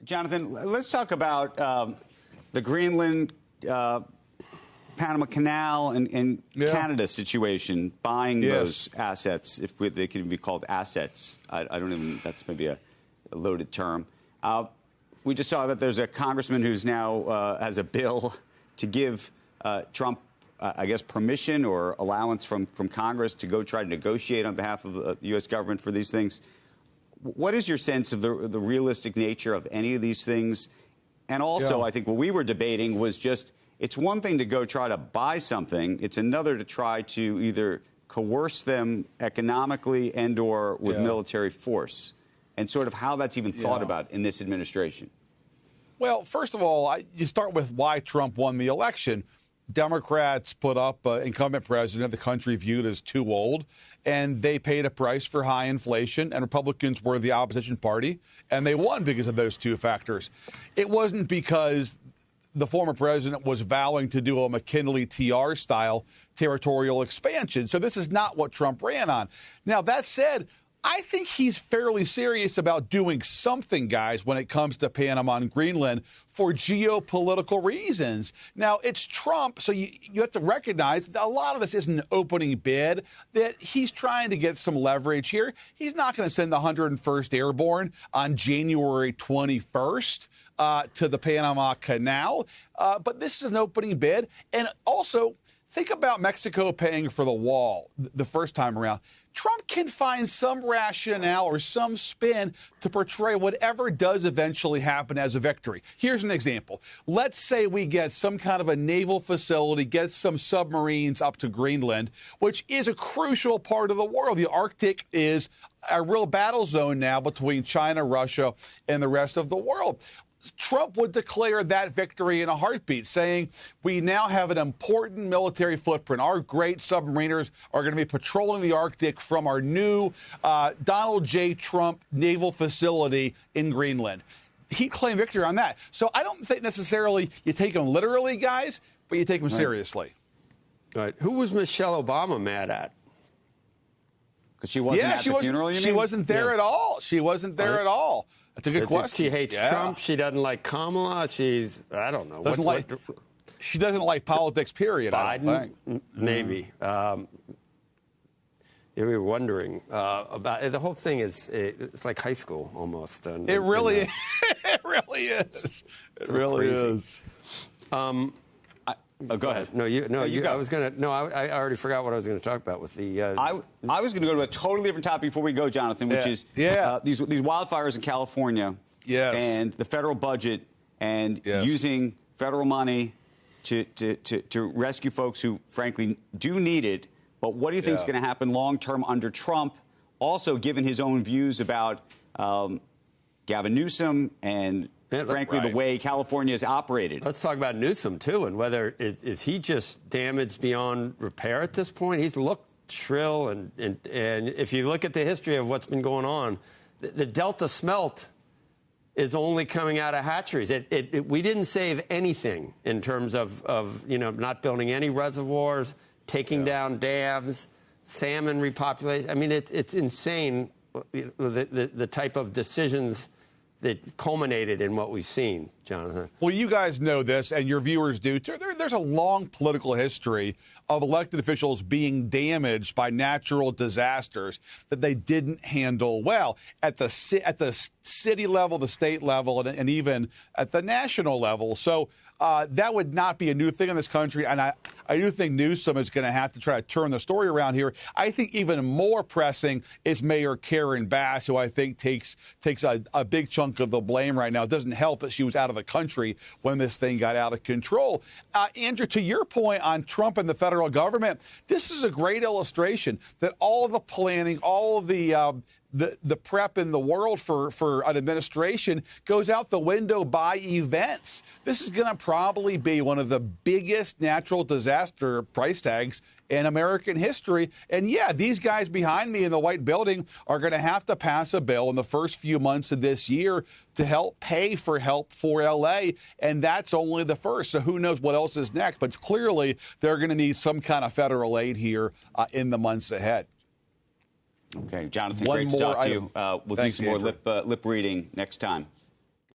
Jonathan, let's talk about the Greenland, Panama Canal and Canada situation, buying those assets, if they can be called assets. I don't even, that's maybe a loaded term. We just saw that there's a congressman who's now has a bill to give Trump, I guess, permission or allowance from Congress to go try to negotiate on behalf of the U.S. government for these things. What is your sense of the realistic nature of any of these things? And also, I think what we were debating was just, it's one thing to go try to buy something. It's another to try to either coerce them economically and or with military force, and sort of how that's even thought about in this administration. Well, first of all, you start with why Trump won the election. Democrats put up an incumbent president the country viewed as too old, and they paid a price for high inflation, and Republicans were the opposition party, and they won because of those two factors. It wasn't because the former president was vowing to do a McKinley TR-style territorial expansion. So this is not what Trump ran on. Now, that said, I think he's fairly serious about doing something, guys, when it comes to Panama and Greenland for geopolitical reasons. Now, it's Trump, so you have to recognize that a lot of this isn't an opening bid, that he's trying to get some leverage here. He's not going to send the 101st Airborne on January 21st to the Panama Canal, but this is an opening bid. And also, think about Mexico paying for the wall the first time around. Trump can find some rationale or some spin to portray whatever does eventually happen as a victory. Here's an example. Let's say we get some kind of a naval facility, get some submarines up to Greenland, which is a crucial part of the world. The Arctic is a real battle zone now between China, Russia, and the rest of the world. Trump would declare that victory in a heartbeat, saying we now have an important military footprint. Our great submariners are going to be patrolling the Arctic from our new Donald J. Trump naval facility in Greenland. He claimed victory on that. So I don't think necessarily you take him literally, guys, but you take him seriously. All right. Who was Michelle Obama mad at? Because she wasn't at the funeral, you mean? She wasn't there at all. She wasn't there at all. That's a good question. She hates Trump. She doesn't like Kamala. I don't know. She doesn't like politics, period, Biden, I don't think. Maybe. We were wondering about it. The whole thing it's like high school almost. It really is. It really is. It really is. Go ahead. I was going to. No, I already forgot what I was going to talk about with the. I was going to go to a totally different topic before we go, Jonathan, which is these wildfires in California, and the federal budget, and using federal money to rescue folks who, frankly, do need it. But what do you think is going to happen long term under Trump? Also, given his own views about Gavin Newsom and. Frankly, the way California is operated. Let's talk about Newsom, too, and whether is he just damaged beyond repair at this point? He's looked shrill, and if you look at the history of what's been going on, the Delta smelt is only coming out of hatcheries. We didn't save anything in terms of not building any reservoirs, taking down dams, salmon repopulation. I mean, it's insane the type of decisions that culminated in what we've seen, Jonathan. Well, you guys know this, and your viewers do too. There's a long political history of elected officials being damaged by natural disasters that they didn't handle well at the city level, the state level, and even at the national level. So that would not be a new thing in this country, and I do think Newsom is going to have to try to turn the story around here. I think even more pressing is Mayor Karen Bass, who I think takes a big chunk of the blame right now. It doesn't help that she was out of the country when this thing got out of control. Andrew, to your point on Trump and the federal government, this is a great illustration that all of the planning, all of the prep in the world for an administration goes out the window by events. This is going to probably be one of the biggest natural disaster price tags in American history. And yeah, these guys behind me in the White Building are going to have to pass a bill in the first few months of this year to help pay for help for L.A., and that's only the first. So who knows what else is next? But clearly they're going to need some kind of federal aid here in the months ahead. Okay, Jonathan, great to talk to you. We'll do some more lip reading next time.